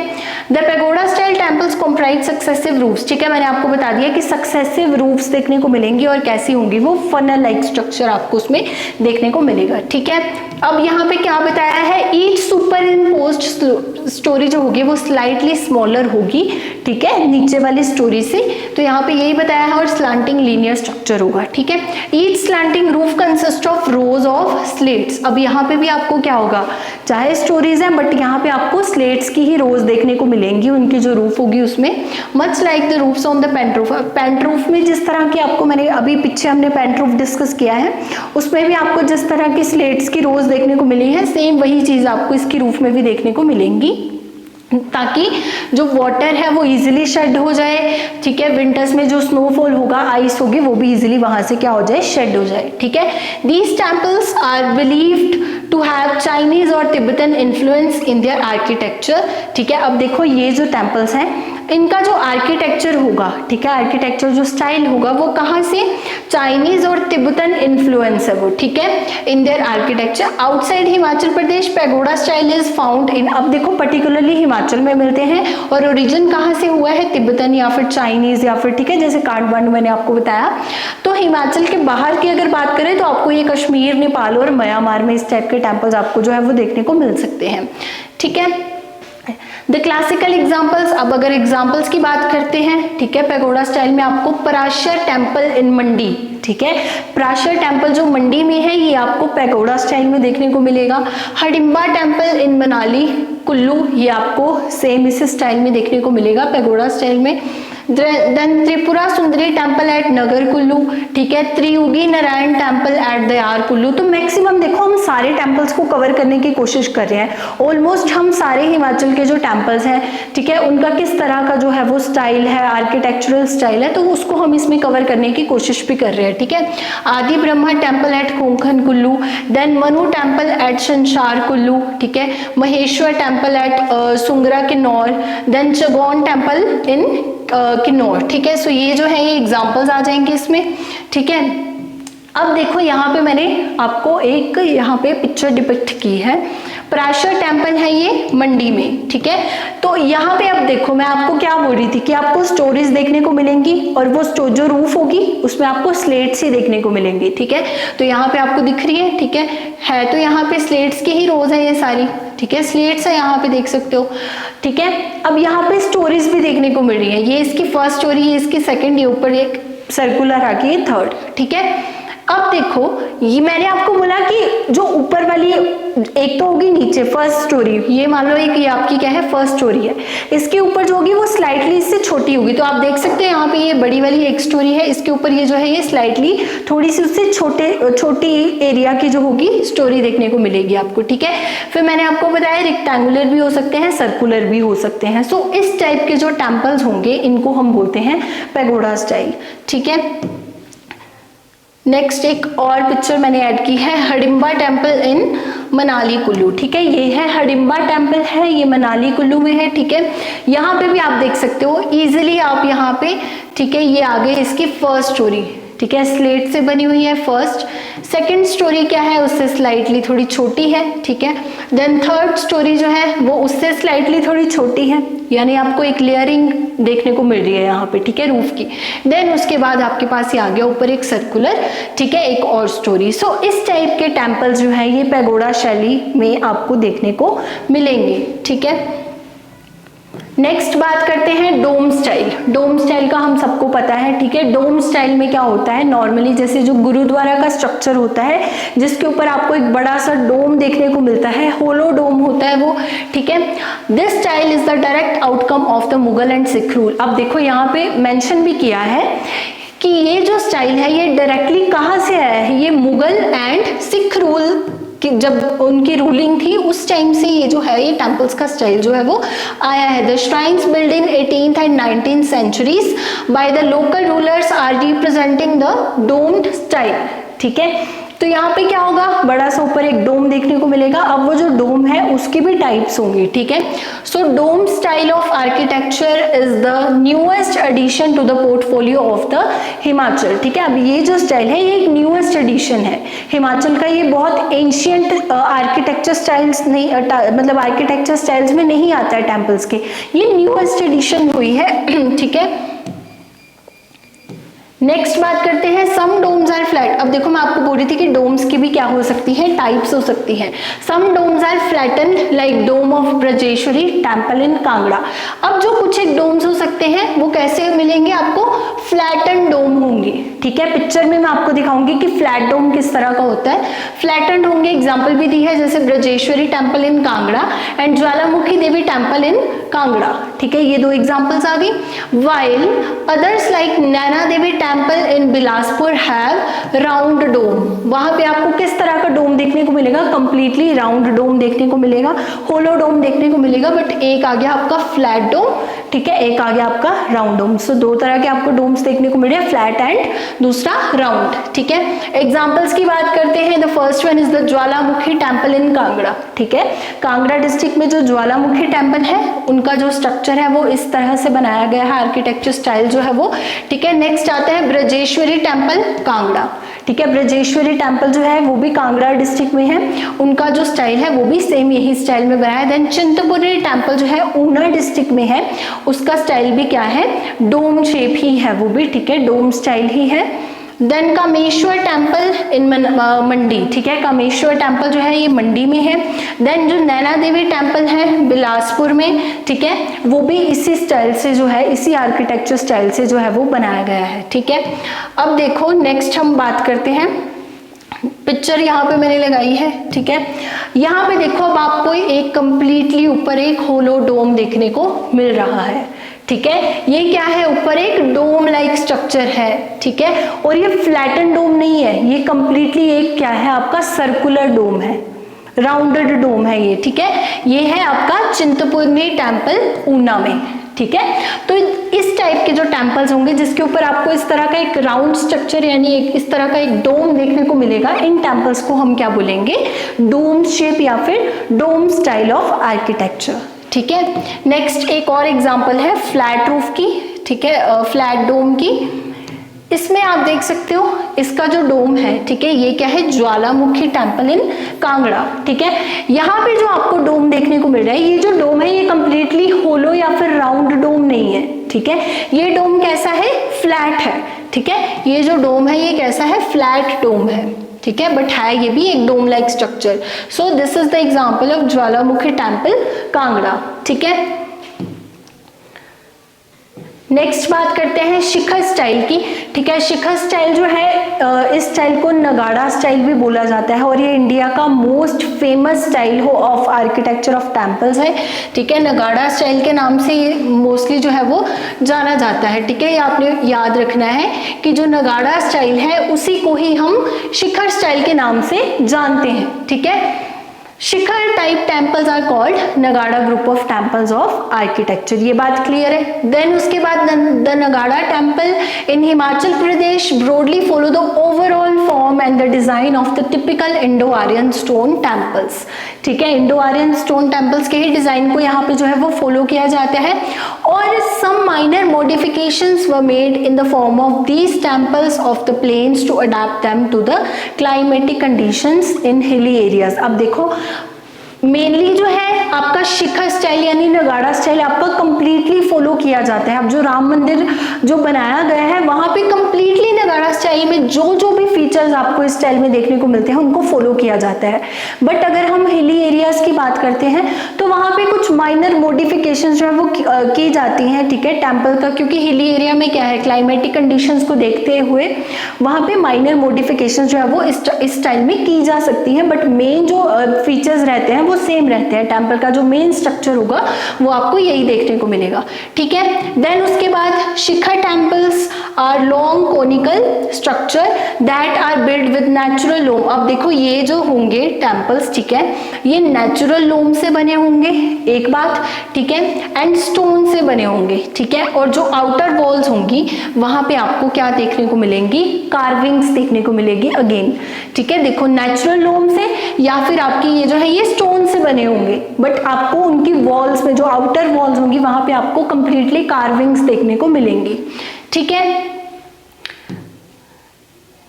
the pagoda style temples comprise successive roofs. ठीक है, मैंने आपको बता दिया कि सक्सेसिव रूफ्स देखने को मिलेंगी और कैसी होंगी, वो फनल लाइक स्ट्रक्चर आपको उसमें देखने को मिलेगा। ठीक है, अब यहाँ पे क्या बताया है, ईच सुपर इम्पोज्ड स्टोरी जो होगी वो स्लाइटली स्मॉलर होगी। ठीक है, नीचे वाली स्टोरी से, तो यहाँ पे यही बताया है, और स्लांटिंग लीनियर स्ट्रक्चर होगा। ठीक है, each slanting roof consist of rose of slates. अब यहाँ पे भी आपको क्या होगा, चाहे स्टोरीज हैं बट यहाँ पे आपको स्लेट्स की ही रोज देखने को मिलेंगी, उनकी जो रूफ होगी उसमें, much like the roofs on the pent roof. Pent roof में जिस तरह की आपको, मैंने अभी पीछे हमने पेंट रूफ डिस्कस किया है, उसमें भी आपको जिस तरह की स्लेट्स की रोज देखने को मिली है, सेम वही चीज आपको इसकी रूफ में भी देखने को मिलेंगी, ताकि जो वाटर है वो इजीली शेड हो जाए। ठीक है, विंटर्स में जो स्नोफॉल होगा, आइस होगी, वो भी इजीली वहां से क्या हो जाए, शेड हो जाए। ठीक है, these temples are believed to have Chinese और Tibetan influence in their architecture. ठीक है, अब देखो ये जो टेम्पल्स हैं इनका जो आर्किटेक्चर होगा, ठीक है, आर्किटेक्चर जो स्टाइल होगा वो कहाँ से, चाइनीज और तिब्बतन इन्फ्लुएंस है वो। ठीक है, इन their architecture. Outside Himachal Pradesh pagoda style is found in, अब देखो पर्टिकुलरली हिमाचल में मिलते हैं और ओरिजिन कहाँ से हुआ है, तिब्बतन या फिर चाइनीज या फिर, ठीक है, जैसे काठमांडू मैंने आपको बताया। तो हिमाचल के बाहर की अगर बात करें तो आपको ये कश्मीर, नेपाल और म्यांमार में इस टाइप के टेम्पल्स आपको जो है वो देखने को मिल सकते हैं। ठीक है, द क्लासिकल एग्जाम्पल्स। अब अगर एग्जाम्पल्स की बात करते हैं, ठीक है, पैगोडा स्टाइल में आपको पराशर टेम्पल इन मंडी। ठीक है, पराशर टेम्पल जो मंडी में है ये आपको पैगोडा स्टाइल में देखने को मिलेगा। हडिम्बा टेम्पल इन मनाली कुल्लू, ये आपको सेम इस स्टाइल में देखने को मिलेगा पैगोडा स्टाइल में। Then Tripura Sundari temple at नगर कुल्लू, ठीक है, त्रियुगी नारायण टेम्पल एट दयार कुल्लू। तो मैक्सिमम देखो हम सारे टेम्पल्स को कवर करने की कोशिश कर रहे हैं, ऑलमोस्ट हम सारे हिमाचल के जो टेम्पल्स हैं, ठीक है, उनका किस तरह का जो है वो स्टाइल है, आर्किटेक्चरल स्टाइल है, तो उसको हम इसमें कवर करने की कोशिश भी कर रहे हैं, ठीक है। Adi Brahma temple at Konkan Kullu, then Manu temple at Sansar Kullu, ठीक है, Maheshwar temple at Sungra Kinnaur, then Chagon temple in Kinnaur, ठीक है। सो ये जो है ये एग्जांपल्स आ जाएंगे इसमें, ठीक है। अब देखो यहाँ पे मैंने आपको एक यहाँ पे पिक्चर डिपिक्ट की है, पराशर टेम्पल है ये मंडी में, ठीक है। तो यहाँ पे अब देखो मैं आपको क्या बोल रही थी कि आपको स्टोरीज देखने को मिलेंगी और वो जो रूफ होगी उसमें आपको स्लेट्स ही देखने को मिलेंगी, ठीक है। तो यहाँ पे आपको दिख रही है, ठीक है तो यहाँ पे स्लेट्स की ही रोज है ये सारी, ठीक है, स्लेट्स है यहाँ पे देख सकते हो, ठीक है। अब यहाँ पे स्टोरीज भी देखने को मिल रही है, ये इसकी फर्स्ट स्टोरी है, इसकी सेकंड, ये ऊपर एक सर्कुलर आ गई है थर्ड, ठीक है। अब देखो ये मैंने आपको बोला कि जो ऊपर वाली एक तो होगी नीचे फर्स्ट स्टोरी, ये मान लो एक ये आपकी क्या है फर्स्ट स्टोरी है, इसके ऊपर जो होगी वो स्लाइटली इससे छोटी होगी। तो आप देख सकते हैं यहाँ पे ये बड़ी वाली एक स्टोरी है, इसके ऊपर ये जो है ये स्लाइटली थोड़ी सी उससे छोटी एरिया की जो होगी स्टोरी देखने को मिलेगी आपको, ठीक है। फिर मैंने आपको बताया रेक्टेंगुलर भी हो सकते हैं, सर्कुलर भी हो सकते हैं। सो इस टाइप के जो टेम्पल्स होंगे इनको हम बोलते हैं पैगोडा स्टाइल, ठीक है। नेक्स्ट एक और पिक्चर मैंने ऐड की है, हडिम्बा टेम्पल इन मनाली कुल्लू, ठीक है। ये है हडिम्बा टेम्पल है, ये मनाली कुल्लू में है, ठीक है। यहाँ पे भी आप देख सकते हो इजीली आप यहाँ पे, ठीक है, ये आगे इसकी फर्स्ट स्टोरी, ठीक है, स्लेट से बनी हुई है फर्स्ट। सेकंड स्टोरी क्या है उससे स्लाइटली थोड़ी छोटी है, ठीक है। देन थर्ड स्टोरी जो है वो उससे स्लाइटली थोड़ी छोटी है, यानी आपको एक लेयरिंग देखने को मिल रही है यहाँ पे, ठीक है, रूफ की। देन उसके बाद आपके पास ये आ गया ऊपर एक सर्कुलर, ठीक है, एक और स्टोरी। सो इस टाइप के टेम्पल जो है ये पैगोडा शैली में आपको देखने को मिलेंगे, ठीक है। नेक्स्ट बात करते हैं डोम स्टाइल। डोम स्टाइल का हम सबको पता है, ठीक है। डोम स्टाइल में क्या होता है, नॉर्मली जैसे जो गुरुद्वारा का स्ट्रक्चर होता है जिसके ऊपर आपको एक बड़ा सा डोम देखने को मिलता है, होलो डोम होता है वो, ठीक है। This style is the direct outcome of the Mughal and sick rule. अब देखो यहाँ पे मेंशन भी किया है कि ये जो स्टाइल है ये डायरेक्टली कहाँ से आया है, ये मुगल एंड सिख रूल कि जब उनकी रूलिंग थी उस टाइम से ये जो है ये टेम्पल्स का स्टाइल जो है वो आया है। The shrines build in 18th and 19th centuries by the local rulers are representing the domed style, ठीक है। तो यहाँ पे क्या होगा, बड़ा सा ऊपर एक डोम देखने को मिलेगा। अब वो जो डोम है उसके भी टाइप्स होंगे, ठीक है। So dome style of architecture is the newest addition to the portfolio of the Himachal, ठीक है। अब ये जो स्टाइल है ये एक न्यूएस्ट एडिशन है हिमाचल का, ये बहुत एंशियंट आर्किटेक्चर स्टाइल्स नहीं, मतलब आर्किटेक्चर स्टाइल्स में नहीं आता है टेम्पल्स के, ये न्यूएस्ट एडिशन हुई है, ठीक है। नेक्स्ट बात करते हैं सम डोम्स आर फ्लैट। अब देखो मैं आपको बोल रही थी कि डोम्स की भी क्या हो सकती है, टाइप्स हो सकती हैं। Some domes are flatten like dome of Brajeshwari temple in Kangra. अब जो कुछ एक डोम्स हो सकते हैं वो कैसे मिलेंगे आपको, फ्लैटन डोम होंगे, ठीक है। पिक्चर में मैं आपको दिखाऊंगी कि फ्लैट डोम किस तरह का होता है, फ्लैटन होंगे। एग्जाम्पल भी दी है जैसे Brajeshwari temple in Kangra and Jwalamukhi Devi temple in Kangra, ठीक है, ये दो एग्जाम्पल्स आ गई। While others like Naina Devi temple in Bilaspur have round dome. वहां पे आपको किस तरह का डोम देखने को मिलेगा, कंप्लीटली राउंड डोम देखने को मिलेगा, होलो डोम देखने को मिलेगा। बट एक आ गया आपका फ्लैट डोम, ठीक है, एक आ गया आपका राउंड डोम। सो दो तरह के आपको डोम्स देखने को मिल रहे हैं, फ्लैट एंड दूसरा राउंड, ठीक है। एग्जाम्पल्स की बात करते हैं, the first one is the Jwalamukhi temple in Kangra, ठीक है। कांगड़ा डिस्ट्रिक्ट में जो ज्वालामुखी टेम्पल है उनका जो स्ट्रक्चर है वो इस तरह से बनाया गया है, आर्किटेक्चर स्टाइल जो है वो, ठीक है। नेक्स्ट आते हैं ब्रजेश्वरी टेम्पल कांगड़ा, ठीक है। ब्रजेश्वरी टेम्पल जो है वो भी कांगड़ा डिस्ट्रिक्ट में है, उनका जो स्टाइल है वो भी सेम यही स्टाइल में बनाया है। देन चिंतपूर्णी टेम्पल जो है ऊना डिस्ट्रिक्ट में है, उसका स्टाइल भी क्या है, डोम शेप ही है वो भी, ठीक है, डोम स्टाइल ही है। देन कामेश्वर टेम्पल इन मंडी, ठीक है, कामेश्वर टेम्पल जो है ये मंडी में है। देन जो नैना देवी टेम्पल है बिलासपुर में, ठीक है, वो भी इसी स्टाइल से जो है, इसी आर्किटेक्चर स्टाइल से जो है वो बनाया गया है, ठीक है। अब देखो नेक्स्ट हम बात करते हैं, पिक्चर यहाँ पे मैंने लगाई है, ठीक है। यहाँ पे देखो अब आपको एक कंप्लीटली ऊपर एक होलो डोम देखने को मिल रहा है, ठीक है। ये क्या है, ऊपर एक डोम लाइक स्ट्रक्चर है, ठीक है, और ये फ्लैटन डोम नहीं है, ये कंप्लीटली एक क्या है आपका सर्कुलर डोम है, राउंडेड डोम है ये, ठीक है। ये है आपका चिंतपूर्णी टेम्पल ऊना में, ठीक है। तो इस टाइप के जो टेम्पल्स होंगे जिसके ऊपर आपको इस तरह का एक राउंड स्ट्रक्चर यानी एक इस तरह का एक डोम देखने को मिलेगा, इन टेम्पल्स को हम क्या बोलेंगे, डोम शेप या फिर डोम स्टाइल ऑफ आर्किटेक्चर, ठीक है। नेक्स्ट एक और एग्जांपल है फ्लैट रूफ की, ठीक है, फ्लैट डोम की। इसमें आप देख सकते हो इसका जो डोम है, ठीक है, ये क्या है, ज्वालामुखी टेम्पल इन कांगड़ा, ठीक है। यहाँ पे जो आपको डोम देखने को मिल रहा है, ये जो डोम है ये कंप्लीटली होलो या फिर राउंड डोम नहीं है, ठीक है। ये डोम कैसा है, फ्लैट है, ठीक है। ये जो डोम है ये कैसा है, फ्लैट डोम है, ठीक है, बट है ये भी एक dome like structure. So this is the example of Jwalamukhi temple Kangra, ठीक है। नेक्स्ट बात करते हैं शिखर स्टाइल की, ठीक है। शिखर स्टाइल जो है, इस स्टाइल को नगाड़ा स्टाइल भी बोला जाता है और ये इंडिया का मोस्ट फेमस स्टाइल हो ऑफ आर्किटेक्चर ऑफ टेम्पल्स है, ठीक है। नगाड़ा स्टाइल के नाम से ये मोस्टली जो है वो जाना जाता है, ठीक है। ये आपने याद रखना है कि जो नगाड़ा स्टाइल है उसी को ही हम शिखर स्टाइल के नाम से जानते हैं, ठीक है। Shikhara type temples are called Nagara group of temples of architecture, ये बात क्लियर है। देन उसके बाद the Nagara temple in Himachal Pradesh broadly follow the overall form and the design of the typical Indo Aryan stone temples, ठीक है। इंडो आर्यन स्टोन टेम्पल्स के ही डिजाइन को यहाँ पे जो है वो फॉलो किया जाता है और some minor modifications were made in the form of these temples of the plains to adapt them to the climatic conditions in hilly areas. अब देखो मेनली जो है आपका शिखर स्टाइल यानी नगाड़ा स्टाइल आपका कंप्लीटली फॉलो किया जाता है। अब जो राम मंदिर जो बनाया गया है वहां पे कंप्लीटली नगाड़ा स्टाइल में जो जो भी फीचर्स आपको इस स्टाइल में देखने को मिलते हैं उनको फॉलो किया जाता है। बट अगर हम हिली एरियाज की बात करते हैं तो वहां पे कुछ माइनर मॉडिफिकेशन जो है वो की जाती हैं, ठीक है, टेम्पल का, क्योंकि हिली एरिया में क्या है क्लाइमेटिक कंडीशंस को देखते हुए वहां पे माइनर मॉडिफिकेशन जो है वो इस स्टाइल में की जा सकती हैं, बट मेन जो फीचर्स रहते हैं वो सेम रहते हैं। टेम्पल का जो मेन स्ट्रक्चर होगा वो आपको यही देखने को मिलेगा, ठीक है। देन उसके बाद shikhar temples are long conical structure that are build with natural loam. अब देखो ये जो होंगे टेम्पल्स, ठीक है, ये नेचुरल लोम से बने होंगे एक बात, ठीक है, एंड स्टोन से बने होंगे, ठीक है। और जो आउटर वॉल्स होंगी वहां पे आपको क्या देखने को मिलेंगी, कार्विंग्स देखने को मिलेगी अगेन, ठीक है। देखो नेचुरल लोम से या फिर आपकी ये जो है ये स्टोन से बने होंगे, बट आपको उनकी वॉल्स में जो आउटर वॉल्स होंगी वहां पे आपको कंप्लीटली कार्विंग्स देखने को मिलेंगी, ठीक है।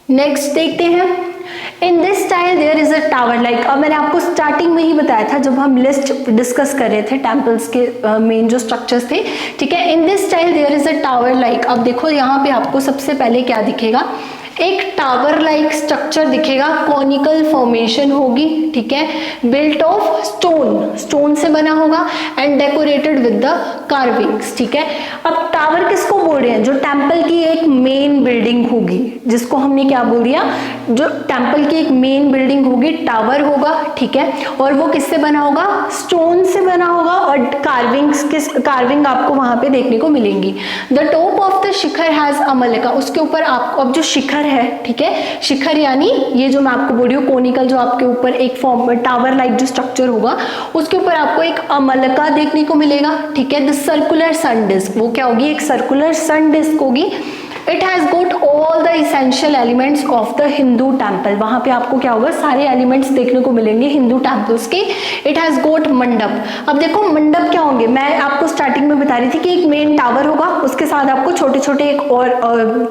नेक्स्ट देखते हैं in this style there is a tower like. अब मैंने आपको स्टार्टिंग में ही बताया था जब हम लिस्ट डिस्कस कर रहे थे टेम्पल्स के मेन जो स्ट्रक्चर्स थे, ठीक है। In this style there is a tower like. अब देखो यहाँ पे आपको सबसे पहले क्या दिखेगा, एक टावर लाइक स्ट्रक्चर दिखेगा, कॉनिकल फॉर्मेशन होगी, ठीक है, बिल्ट ऑफ स्टोन से बना होगा and decorated with the carvings, ठीक है। अब टावर किसको बोल रहे हैं, जो टेम्पल की एक मेन बिल्डिंग होगी, जिसको हमने क्या बोल दिया, जो टेम्पल की एक मेन बिल्डिंग होगी टावर होगा, ठीक है, और वो किससे बना होगा, स्टोन से बना होगा और कार्विंग आपको वहां पे देखने को मिलेंगी। The top of the shikhar has a malika, उसके ऊपर आपको अब जो शिखर है, ठीक है, शिखर यानी ये जो मैं आपको बोल रही हूँ कोनिकल जो आपके ऊपर एक फॉर्म टावर लाइक जो स्ट्रक्चर होगा उसके ऊपर आपको एक अमलका देखने को मिलेगा, ठीक है। द सर्कुलर सन डिस्क, वो क्या होगी, एक सर्कुलर सन डिस्क होगी। It has got all the essential elements of the Hindu temple, वहां पे आपको क्या होगा, सारे एलिमेंट्स देखने को मिलेंगे हिंदू टेम्पल्स के। इट हैज गोट मंडप। अब देखो मंडप क्या होंगे, मैं आपको स्टार्टिंग में बता रही थी कि एक मेन टावर होगा, उसके साथ आपको छोटे छोटे एक और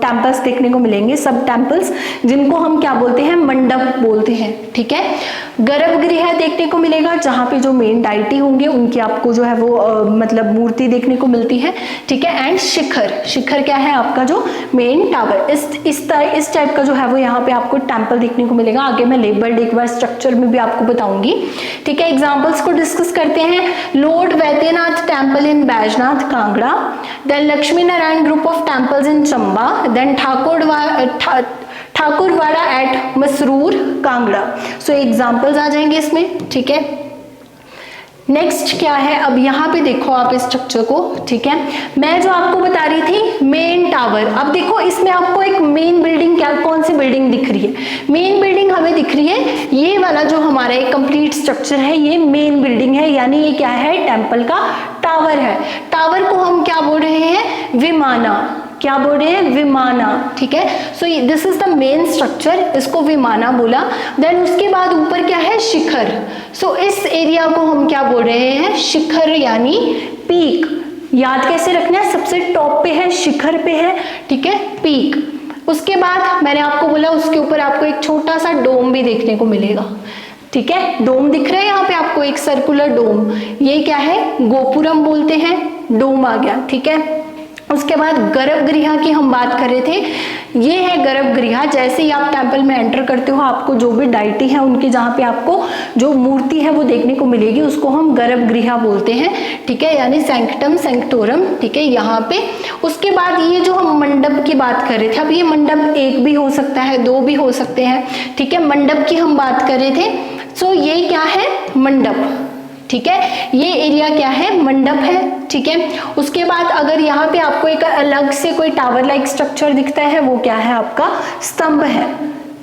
टेम्पल्स देखने को मिलेंगे, सब टेम्पल्स, जिनको हम क्या बोलते हैं, मंडप बोलते हैं, ठीक है। गर्भगृह देखने को मिलेगा जहां पे जो मेन डाइटी होंगे उनकी आपको जो है वो मतलब मूर्ति देखने को मिलती है, ठीक है। एंड शिखर क्या है, आपका जो मेन टावर, इस टाइप का जो है वो यहाँ पे आपको टेम्पल देखने को मिलेगा। आगे मैं लेबल्ड एक बार स्ट्रक्चर में भी आपको बताऊंगी, ठीक है। एग्जांपल्स को डिस्कस करते हैं। Lord Vaidyanath temple in Baijnath Kangra, then Lakshmi Narayan group of temples in Chamba, then Thakurwara at Masrur Kangra. So examples आ जाएंगे इसमें, ठीक है। नेक्स्ट क्या है, अब यहाँ पे देखो आप इस स्ट्रक्चर को, ठीक है। मैं जो आपको बता रही थी मेन टावर, अब देखो इसमें आपको एक मेन बिल्डिंग, क्या कौन सी बिल्डिंग दिख रही है, मेन बिल्डिंग हमें दिख रही है, ये वाला जो हमारा एक कंप्लीट स्ट्रक्चर है ये मेन बिल्डिंग है, यानी ये क्या है, टेम्पल का टावर है। टावर को हम क्या बोल रहे हैं, विमाना, क्या बोल रहे हैं, विमाना, ठीक है। सो this is the main structure, इसको विमाना बोला। देन उसके बाद ऊपर क्या है, शिखर। सो इस एरिया को हम क्या बोल रहे हैं, शिखर यानी पीक। याद कैसे रखना है, सबसे टॉप पे है, शिखर पे है, ठीक है, पीक। उसके बाद मैंने आपको बोला उसके ऊपर आपको एक छोटा सा डोम भी देखने को मिलेगा, ठीक है। डोम दिख रहा है यहाँ पे आपको, एक सर्कुलर डोम, ये क्या है, गोपुरम बोलते हैं, डोम आ गया, ठीक है। उसके बाद गर्भगृह की हम बात कर रहे थे, ये है गर्भगृह। जैसे ही आप टेंपल में एंटर करते हो आपको जो भी डाइटी है उनकी, जहाँ पे आपको जो मूर्ति है वो देखने को मिलेगी, उसको हम गर्भगृह बोलते हैं, ठीक है, यानी सैंक्टम सैंक्टोरम, ठीक है, यहाँ पे। उसके बाद ये जो हम मंडप की बात कर रहे थे, अब ये मंडप एक भी हो सकता है, दो भी हो सकते हैं, ठीक है, मंडप की हम बात कर रहे थे। सो ये क्या है, मंडप, ठीक है, ये एरिया क्या है, मंडप है, ठीक है। उसके बाद अगर यहाँ पे आपको एक अलग से कोई टावर लाइक स्ट्रक्चर दिखता है, वो क्या है, आपका स्तंभ है,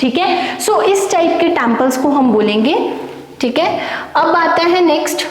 ठीक है। सो इस टाइप के टेम्पल्स को हम बोलेंगे, ठीक है। अब आता है नेक्स्ट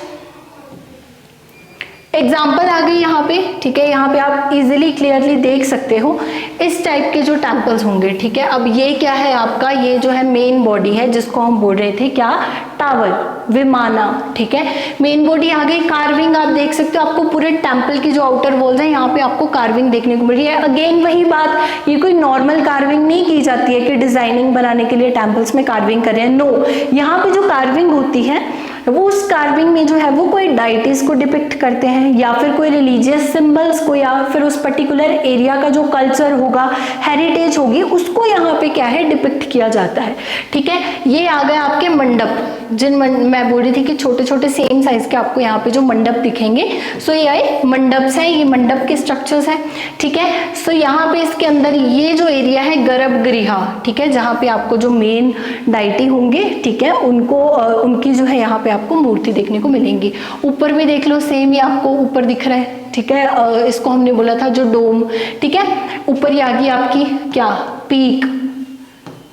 एग्जाम्पल आ गई यहाँ पे, ठीक है, यहाँ पे आप इजीली क्लियरली देख सकते हो इस टाइप के जो टेम्पल्स होंगे, ठीक है। अब ये क्या है आपका, ये जो है मेन बॉडी है जिसको हम बोल रहे थे क्या, टावर, विमाना, ठीक है। मेन बॉडी आ गई। कार्विंग आप देख सकते हो, आपको पूरे टेम्पल की जो आउटर वॉल्स है यहाँ पे आपको कार्विंग देखने को मिल रही है। अगेन वही बात, ये कोई नॉर्मल कार्विंग नहीं की जाती है कि डिजाइनिंग बनाने के लिए टेम्पल्स में कार्विंग कर रहे हैं, नो। यहाँ पे जो कार्विंग होती है वो उस कार्विंग में जो है वो कोई डाइटीज को डिपिक्ट करते हैं, या फिर कोई रिलीजियस सिंबल्स को, या फिर उस पर्टिकुलर एरिया का जो कल्चर होगा, हेरिटेज होगी, उसको यहाँ पे क्या है, डिपिक्ट किया जाता है, ठीक है। ये आ गए आपके मंडप, मैं बोल रही थी कि छोटे छोटे सेम साइज के आपको यहाँ पे जो मंडप दिखेंगे, सो ये आए मंडप्स हैं, ये मंडप के स्ट्रक्चर्स हैं, ठीक है। सो यहाँ पे इसके अंदर ये जो एरिया है गर्भगृह, ठीक है, जहाँ पे आपको जो मेन डाइटी होंगे, ठीक है, उनको उनकी जो है यहाँ पे आपको मूर्ति देखने को मिलेंगी। ऊपर भी देख लो, सेम ही आपको ऊपर दिख रहा है, ठीक है। इसको हमने बोला था जो डोम, ठीक है। ऊपर ही आ गई आपकी क्या, पीक,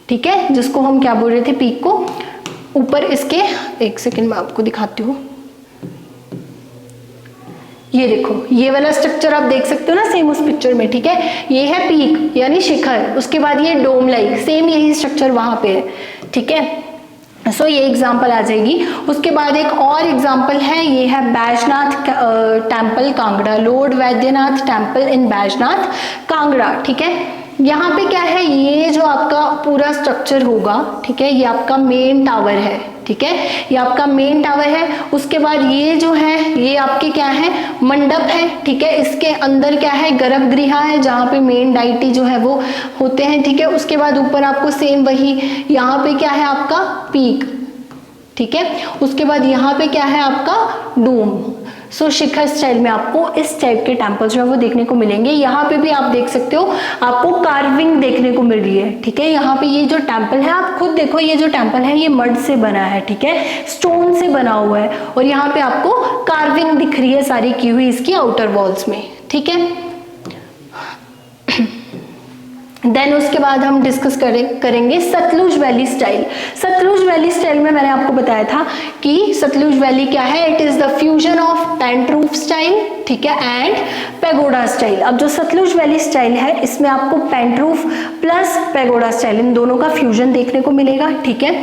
ठीक है, जिसको हम क्या बोल रहे थे, पीक को। ऊपर इसके, एक सेकंड में आपको दिखाती हूँ, ये देखो, ये वाला स्ट्रक्चर आप देख सकते हो ना सेम उस पिक्चर में, ठीक है। ये है पीक यानी शिखर, उसके बाद ये डोम लाइक, सेम यही स्ट्रक्चर वहां पे है, ठीक है। सो ये एग्जाम्पल आ जाएगी। उसके बाद एक और एग्जाम्पल है, ये है Baijnath temple Kangra, Lord Vaidyanath temple in Baijnath Kangra, ठीक है। यहाँ पे क्या है, ये जो आपका पूरा स्ट्रक्चर होगा, ठीक है, ये आपका मेन टावर है, ठीक है, ये आपका मेन टावर है। उसके बाद ये जो है ये आपके क्या है, मंडप है, ठीक है। इसके अंदर क्या है, गर्भगृह है, जहाँ पे मेन डाइटी जो है वो होते हैं, ठीक है। उसके बाद ऊपर आपको सेम वही, यहाँ पे क्या है आपका पीक, ठीक है। उसके बाद यहाँ पे क्या है आपका डोम। सो शिखर स्टाइल में आपको इस टाइप के टेम्पल्स जो है वो देखने को मिलेंगे। यहाँ पे भी आप देख सकते हो, आपको कार्विंग देखने को मिल रही है, ठीक है। यहाँ पे ये जो टेम्पल है, आप खुद देखो, ये जो टेम्पल है ये मड से बना है, ठीक है, स्टोन से बना हुआ है, और यहाँ पे आपको कार्विंग दिख रही है सारी की हुई इसकी आउटर वॉल्स में, ठीक है। देन उसके बाद हम डिस्कस करेंगे Sutlej valley style. Sutlej valley style में मैंने आपको बताया था कि सतलुज वैली क्या है, it is the fusion of tent roof style, ठीक है, एंड पैगोडा स्टाइल। अब जो सतलुज वैली स्टाइल है, इसमें आपको pent roof plus pagoda style, इन दोनों का फ्यूजन देखने को मिलेगा, ठीक है।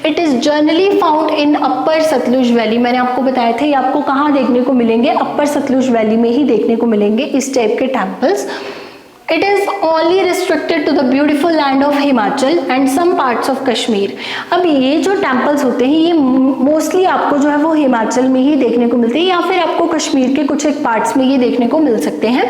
It is generally found in upper Sutlej valley. मैंने आपको बताया था ये आपको कहाँ देखने को मिलेंगे, अपर सतलुज वैली में ही देखने को मिलेंगे इस टाइप के temples. It is only restricted to the beautiful land of Himachal and some parts of Kashmir. अब ये जो टेम्पल्स होते हैं ये मोस्टली आपको जो है वो हिमाचल में ही देखने को मिलते हैं, या फिर आपको कश्मीर के कुछ एक पार्ट्स में ये देखने को मिल सकते हैं।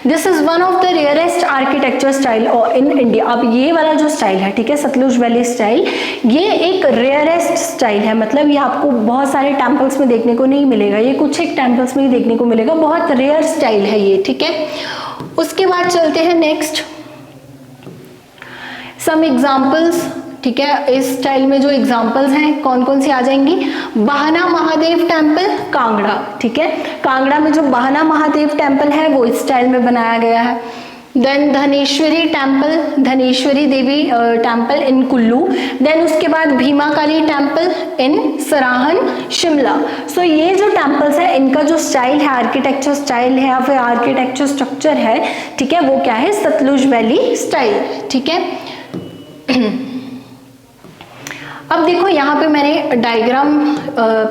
This is one of the rarest architecture style in India. अब ये वाला जो स्टाइल है, ठीक है, सतलुज वैली स्टाइल, ये एक रेयरेस्ट स्टाइल है, मतलब ये आपको बहुत सारे टेम्पल्स में देखने को नहीं मिलेगा, ये कुछ एक टेम्पल्स में ही देखने को मिलेगा, बहुत रेयर स्टाइल है ये, ठीक है। उसके बाद चलते हैं नेक्स्ट सम एग्जाम्पल्स, ठीक है। इस स्टाइल में जो एग्जांपल्स हैं कौन कौन सी आ जाएंगी, बाहना महादेव टेम्पल कांगड़ा, ठीक है, कांगड़ा में जो बाहना महादेव टेम्पल है वो इस स्टाइल में बनाया गया है। Then Dhaneshwari temple, Dhaneshwari Devi temple in Kullu. Then उसके बाद Bhima Kali temple in Sarahan Shimla. So ये जो टेम्पल्स है इनका जो स्टाइल है, आर्किटेक्चर स्टाइल है या फिर आर्किटेक्चर स्ट्रक्चर है, ठीक है, वो क्या है, सतलुज वैली स्टाइल, ठीक है। अब देखो यहाँ पे मैंने डायग्राम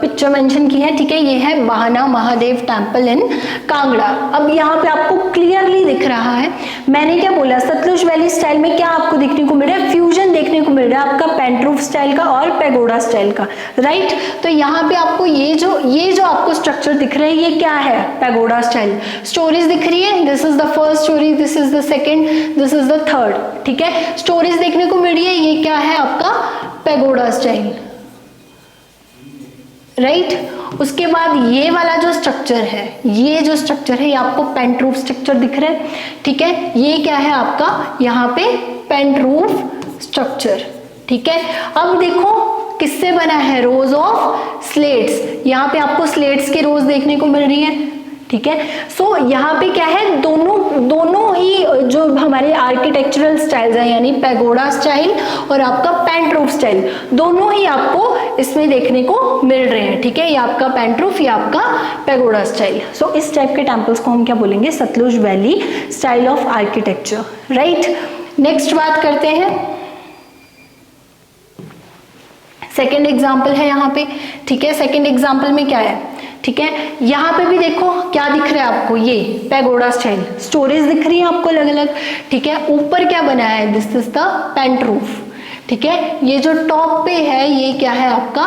पिक्चर मेंशन की है, ठीक है, ये है बाहना महादेव टेम्पल इन कांगड़ा। अब यहाँ पे आपको क्लियरली दिख रहा है, मैंने क्या बोला, सतलुज वैली स्टाइल में क्या आपको देखने को मिल रहा है, फ्यूजन देखने को मिल रहा है आपका पेंट स्टाइल का और पैगोडा स्टाइल का, राइट। तो यहाँ पे आपको ये जो आपको स्ट्रक्चर दिख रहा है ये क्या है, पैगोडा स्टाइल। स्टोरीज दिख रही है, this is the first story, this is the second, this is the third, ठीक है, स्टोरीज देखने को मिल रही है, ये क्या है आपका पैगोडा स्टाइल, राइट। उसके बाद ये वाला जो स्ट्रक्चर है, ये जो स्ट्रक्चर है ये आपको पेंट रूफ स्ट्रक्चर दिख रहा है, ठीक है, ये क्या है आपका यहाँ पे पेंट रूफ स्ट्रक्चर, ठीक है। अब देखो किससे बना है, रोज ऑफ स्लेट्स, यहाँ पे आपको स्लेट्स के रोज देखने को मिल रही है, ठीक है। सो यहाँ पे क्या है, दोनों ही जो हमारे आर्किटेक्चरल स्टाइल्स हैं यानी पैगोडा स्टाइल और आपका पेंट रूफ स्टाइल, दोनों ही आपको इसमें देखने को मिल रहे हैं, ठीक है। ये आपका पेंट रूफ, ये आपका पैगोडा स्टाइल। सो इस टाइप के टेम्पल्स को हम क्या बोलेंगे, Sutlej valley style of architecture, right. Next बात करते हैं, सेकेंड एग्जाम्पल है यहाँ पे, ठीक है। सेकेंड एग्जाम्पल में क्या है, ठीक है, यहाँ पे भी देखो क्या दिख रहा है आपको, ये पैगोडा स्टाइल, स्टोरेज दिख रही है आपको अलग अलग, ठीक है। ऊपर क्या बनाया है, this is the pent roof, ठीक है। ये जो टॉप पे है ये क्या है आपका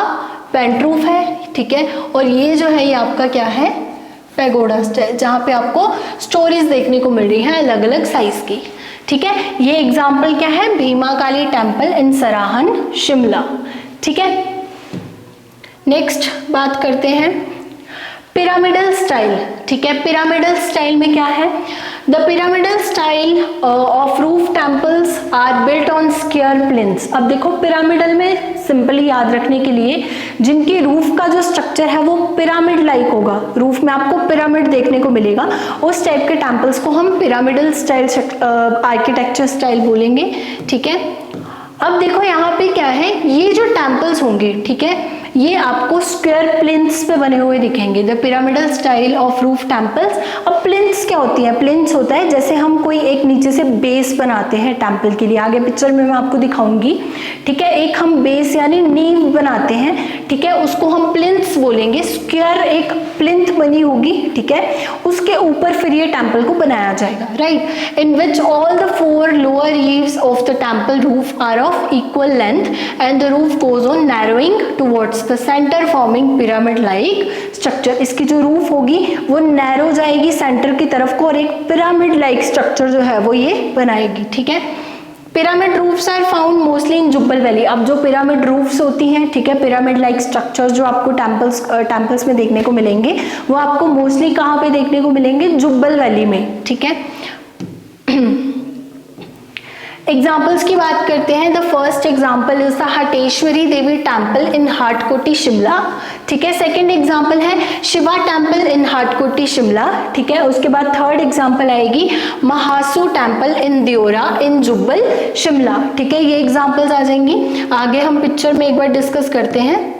पेंट रूफ है, ठीक है, और ये जो है ये आपका क्या है, पैगोडा स्टाइल, जहाँ पे आपको स्टोरेज देखने को मिल रही है अलग अलग साइज की, ठीक है। ये एग्जाम्पल क्या है, भीमा काली टेम्पल इन सराहन शिमला, ठीक है। नेक्स्ट बात करते हैं पिरामिडल स्टाइल, ठीक है। पिरामिडल स्टाइल में क्या है, the pyramidal style of roof temples are built on square plinths. अब देखो पिरामिडल में सिंपली याद रखने के लिए जिनके रूफ का जो स्ट्रक्चर है वो पिरामिड लाइक होगा, रूफ में आपको पिरामिड देखने को मिलेगा, उस टाइप के टेम्पल्स को हम पिरामिडल स्टाइल आर्किटेक्चर स्टाइल बोलेंगे, ठीक है। अब देखो यहाँ पे क्या है, ये जो टेम्पल्स होंगे, ठीक है, ये आपको स्क्वायर प्लिंथ्स पे बने हुए दिखेंगे, the pyramidal style of roof temples. अब प्लिंथ्स क्या होती है, प्लिंथ्स होता है जैसे हम कोई एक नीचे से बेस बनाते हैं टेम्पल के लिए, आगे पिक्चर में मैं आपको दिखाऊंगी, ठीक है। एक हम बेस यानी नींव बनाते हैं, ठीक है, उसको हम प्लिंथ्स बोलेंगे। स्क्वायर एक प्लिंथ बनी होगी, ठीक है, उसके ऊपर फिर ये टेम्पल को बनाया जाएगा, right, in which all the 4 lower eaves of the temple roof are of equal length and the roof goes on narrowing towards the centre forming pyramid like structure. इसकी जो रूफ होगी वो नैरो जाएगी सेंटर की तरफ को और एक पिरामिड लाइक स्ट्रक्चर जो है वो ये बनाएगी, ठीक है। Pyramid roofs are found mostly in Jubbal valley. अब जो पिरामिड रूफ्स होती हैं, ठीक है, पिरामिड लाइक स्ट्रक्चर्स जो आपको टेम्पल्स में देखने को मिलेंगे वो आपको मोस्टली कहाँ पे देखने को मिलेंगे, जुब्बल वैली में, ठीक है। एग्जाम्पल्स की बात करते हैं, the first example is the Hateshwari Devi temple in Hatkoti Shimla, ठीक है। सेकेंड एग्जाम्पल है शिवा टेम्पल इन हाटकोटी शिमला, ठीक है। उसके बाद थर्ड एग्जाम्पल आएगी Mahasu temple in Deora in Jubbal Shimla, ठीक है। ये एग्जाम्पल्स आ जाएंगी, आगे हम पिक्चर में एक बार डिस्कस करते हैं,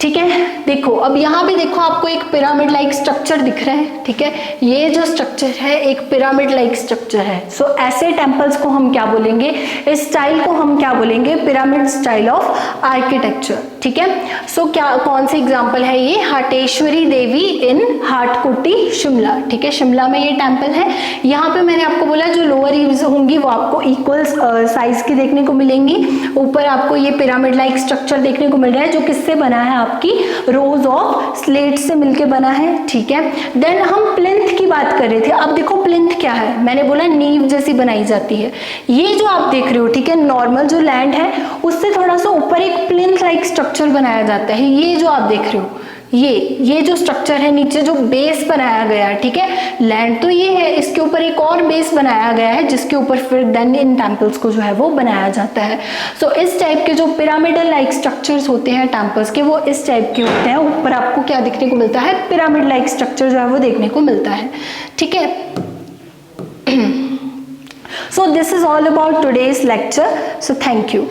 ठीक है। देखो अब यहाँ पे देखो आपको एक पिरामिड लाइक स्ट्रक्चर दिख रहा है, ठीक है, ये जो स्ट्रक्चर है एक पिरामिड लाइक स्ट्रक्चर है। सो ऐसे टेम्पल्स को हम क्या बोलेंगे, इस स्टाइल को हम क्या बोलेंगे, पिरामिड स्टाइल ऑफ आर्किटेक्चर, ठीक है। सो क्या कौन सी एग्जाम्पल है ये, हटेश्वरी देवी इन हाटकोटी शिमला, ठीक है, शिमला में ये टेम्पल है। यहाँ पे मैंने आपको बोला जो लोअर ईव्स होंगी वो आपको इक्वल साइज की देखने को मिलेंगी, ऊपर आपको ये पिरामिड लाइक स्ट्रक्चर देखने को मिल रहा है जो किससे बना है, आपकी रोज ऑफ स्लेट से मिलके बना है, ठीक है। देन हम प्लिंथ की बात कर रहे थे, अब देखो प्लिंथ क्या है, मैंने बोला नींव जैसी बनाई जाती है। ये जो आप देख रहे हो, ठीक है, नॉर्मल जो लैंड है उससे थोड़ा सा ऊपर एक प्लिंथ लाइक स्ट्रक्चर बनाया जाता है, ये जो आप देख रहे हो ये जो स्ट्रक्चर है नीचे जो बेस बनाया गया है, ठीक है, लैंड तो ये है, इसके ऊपर एक और बेस बनाया गया है जिसके ऊपर फिर देन इन टेम्पल्स को जो है वो बनाया जाता है। सो इस टाइप के जो पिरामिडल लाइक स्ट्रक्चर्स होते हैं टेम्पल्स के, वो इस टाइप के होते हैं। ऊपर आपको क्या देखने को मिलता है, पिरामिड लाइक स्ट्रक्चर जो है वो देखने को मिलता है, ठीक है। So this is all about today's lecture. So thank you.